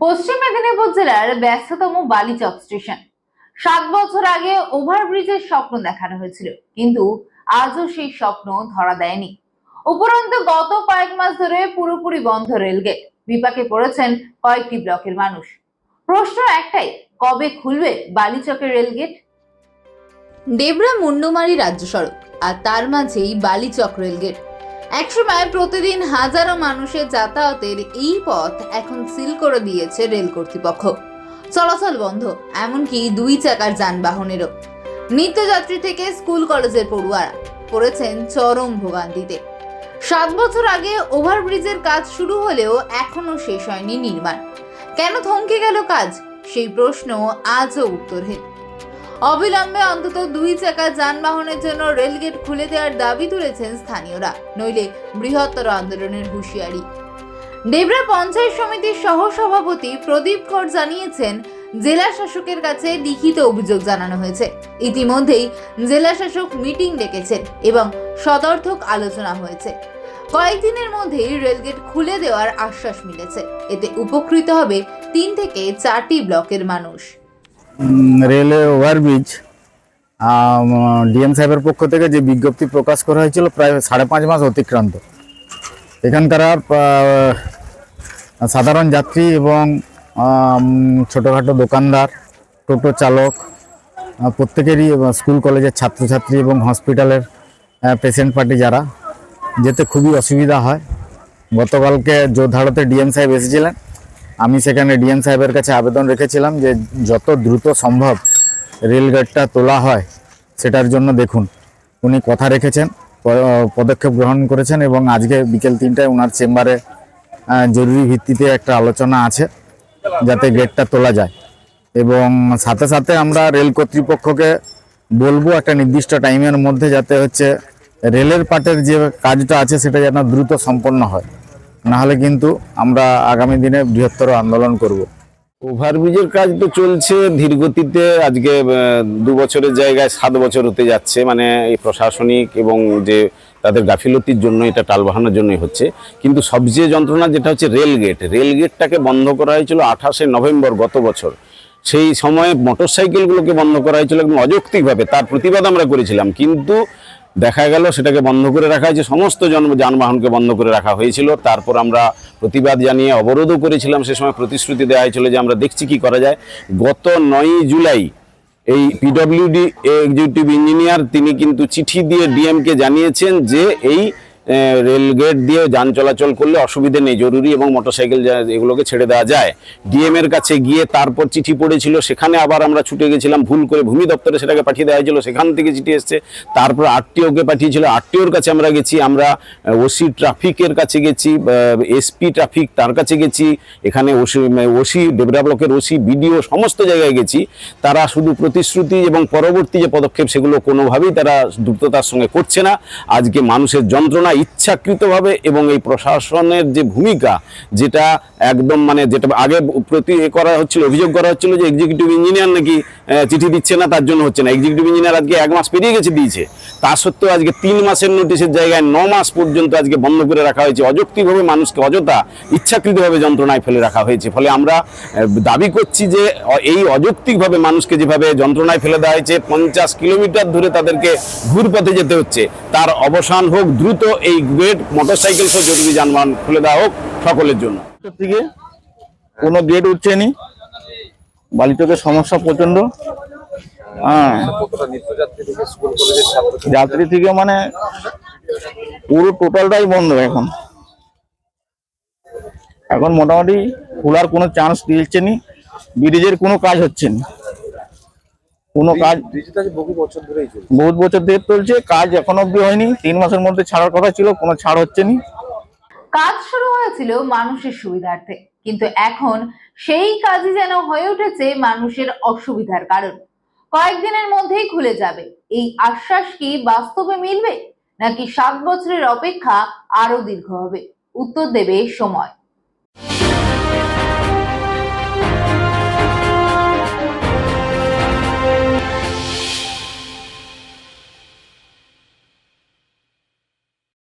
পশ্চিম মেদিনীপুর জেলার ব্যস্ততম বালিচক স্টেশন। 7 বছর আগে ওভারব্রিজের স্বপ্ন দেখানো হয়েছিল, কিন্তু আজও সেই স্বপ্ন ধরা দেয়নি। উপরন্তু গত কয়েক মাস ধরে পুরোপুরি বন্ধ রেলগেট। বিপাকে পড়েছেন কয়েকটি ব্লকের মানুষ। প্রশ্ন একটাই, কবে খুলবে বালিচকের রেলগেট? ডেবরা মুন্ডুমারি রাজ্য সড়ক, আর তার মাঝেই বালিচক রেলগেট। একসময় প্রতিদিন হাজারো মানুষের যাতায়াতের এই পথ এখন সিল করে দিয়েছে রেল কর্তৃপক্ষ। চলাচল বন্ধ, এমনকি 2 চাকার যানবাহনেরও। নিত্যযাত্রী থেকে স্কুল কলেজের পড়ুয়ারা পড়েছেন চরম ভোগান্তিতে। 7 বছর আগে ওভারব্রিজের কাজ শুরু হলেও এখনো শেষ হয়নি নির্মাণ। কেন থমকে গেল কাজ, সেই প্রশ্ন আজও উত্তরহীন। অবিলম্বে অন্তত 2 চাকার যানবাহনের জন্য রেলগেট খুলে দেওয়ার দাবি তুলেছেন স্থানীয়রা, নইলে বৃহত্তর আন্দোলনের হুঁশিয়ারি। ডেবরা পঞ্চায়েত সমিতির সহ সভাপতি প্রদীপ কর জানিয়েছেন, জেলা শাসকের কাছে লিখিত অভিযোগ জানানো হয়েছে। ইতিমধ্যেই জেলা শাসক মিটিং ডেকেছেন এবং সদর্থক আলোচনা হয়েছে। কয়েকদিনের মধ্যেই রেলগেট খুলে দেওয়ার আশ্বাস মিলেছে। এতে উপকৃত হবে 3 থেকে 4টি ব্লকের মানুষ। রেলে ওভারব্রিজ ডিএম সাহেবের পক্ষ থেকে যে বিজ্ঞপ্তি প্রকাশ করা হয়েছিল প্রায় 5.5 মাস অতিক্রান্ত। এখানকার সাধারণ যাত্রী এবং ছোটোখাটো দোকানদার, টোটো চালক প্রত্যেকেরই, স্কুল কলেজের ছাত্রছাত্রী এবং হসপিটালের পেশেন্ট পার্টি যারা, যেতে খুবই অসুবিধা হয়। গতকালকে জোরধাড়তে ডিএম সাহেব এসেছিলেন। আমি সেখানে ডিএম সাহেবের কাছে আবেদন রেখেছিলাম যে যত দ্রুত সম্ভব রেলগেটটা তোলা হয় সেটার জন্য দেখুন। উনি কথা রেখেছেন, পদক্ষেপ গ্রহণ করেছেন এবং আজকে বিকেল 3টায় ওনার চেম্বারে জরুরি ভিত্তিতে একটা আলোচনা আছে যাতে গেটটা তোলা যায়। এবং সাথে সাথে আমরা রেল কর্তৃপক্ষকে বলবো একটা নির্দিষ্ট টাইমের মধ্যে যাতে রেলের পার্টের যে কাজটা আছে সেটা যেন দ্রুত সম্পন্ন হয়, নাহলে কিন্তু আমরা আগামী দিনে বৃহত্তর আন্দোলন করব। ওভারব্রিজের কাজ তো চলছে ধীর গতিতে। আজকে 2 বছরের জায়গায় 7 বছর হতে যাচ্ছে। মানে এই প্রশাসনিক এবং যে তাদের গাফিলতির জন্য এটা টালবাহানোর জন্যই হচ্ছে। কিন্তু সবচেয়ে যন্ত্রণা যেটা হচ্ছে রেলগেটটাকে বন্ধ করা হয়েছিল 28শে নভেম্বর গত বছর। সেই সময়ে মোটরসাইকেলগুলোকে বন্ধ করা হয়েছিল একদম অযৌক্তিকভাবে। তার প্রতিবাদ আমরা করেছিলাম, কিন্তু দেখা গেল সেটাকে বন্ধ করে রাখা হয়েছে, সমস্ত যানবাহনকে বন্ধ করে রাখা হয়েছিল। তারপর আমরা প্রতিবাদ জানিয়ে অবরোধও করেছিলাম। সে সময় প্রতিশ্রুতি দেওয়া হয়েছিল যে আমরা দেখছি কি করা যায়। গত 9ই জুলাই এই পিডব্লিউডি এক্সিকিউটিভ ইঞ্জিনিয়ার তিনি কিন্তু চিঠি দিয়ে ডিএমকে জানিয়েছেন যে এই রেলগেট দিয়ে যান চলাচল করলে অসুবিধে নেই, জরুরি এবং মোটরসাইকেল এগুলোকে ছেড়ে দেওয়া যায়। ডিএম এর কাছে গিয়ে তারপর চিঠি পড়েছিল, সেখানে আবার আমরা ছুটে গেছিলাম, ভুল করে ভূমি দপ্তরে সেটাকে পাঠিয়ে দেওয়া হয়েছিল, সেখান থেকে চিঠি এসছে। তারপর আরটিওকে পাঠিয়েছিল, আরটিওর কাছে আমরা গেছি, আমরা ওসি ট্রাফিকের কাছে গেছি, এসপি ট্রাফিক তার কাছে গেছি, এখানে ওসি ডেবরা ব্লকের ওসি, বিডিও সমস্ত জায়গায় গেছি। তারা শুধু প্রতিশ্রুতি এবং পরবর্তী যে পদক্ষেপ সেগুলো কোনোভাবেই তারা দ্রুততার সঙ্গে করছে না। আজকে মানুষের যন্ত্রণা ইচ্ছাকৃতভাবে এবং এই প্রশাসনের যে ভূমিকা, যেটা একদম যেটা আগে করা হচ্ছিল, অভিযোগ করা হচ্ছিল যে এক্সিকিউটিভ ইঞ্জিনিয়ার নাকি চিঠি দিচ্ছে না, তার জন্য হচ্ছে না। এক্সিকিউটিভ ইঞ্জিনিয়ার আজকে 1 মাস পেরিয়ে গেছে দিয়েছে, তা সত্ত্বেও আজকে 3 মাসের নোটিশের জায়গায় 9 মাস পর্যন্ত আজকে বন্ধ করে রাখা হয়েছে। অযৌক্তিকভাবে মানুষকে অযথা ইচ্ছাকৃতভাবে যন্ত্রণায় ফেলে রাখা হয়েছে। ফলে আমরা দাবি করছি যে এই অযৌক্তিকভাবে মানুষকে যেভাবে যন্ত্রণায় ফেলে দেওয়া হয়েছে, 50 কিলোমিটার ধরে তাদেরকে ঘুরপথে যেতে হচ্ছে, তার অবসান হোক দ্রুত। এই গেট মোটরসাইকেল সহ জরুরি যানবাহন খুলে দেওয়া হোক সকলের জন্য। থেকে কোনো গেট উঠছে নি, বালিচকের সমস্যা প্রচন্ড। যাত্রী থেকে পুরো টোটালটাই বন্ধ। এখন মোটামুটি খোলার কোনো চান্স দিচ্ছে নি। ব্রিজের কোনো কাজ হচ্ছে না, কোনো কাজ বহু বছর ধরে চলছে, কাজ এখন অব্দি হয়নি। 3 মাসের মধ্যে ছাড়ার কথা ছিল, কোনো ছাড় হচ্ছে না। কাজ শুরু হয়েছিল মানুষের সুবিধার্থে, কিন্তু এখন সেই কাজই যেন হয়ে উঠেছে মানুষের অসুবিধার কারণ। কয়েকদিনের মধ্যেই খুলে যাবে, এই আশ্বাস কি বাস্তবে মিলবে, নাকি 7 বছরের অপেক্ষা আরো দীর্ঘ হবে? উত্তর দেবে সময়।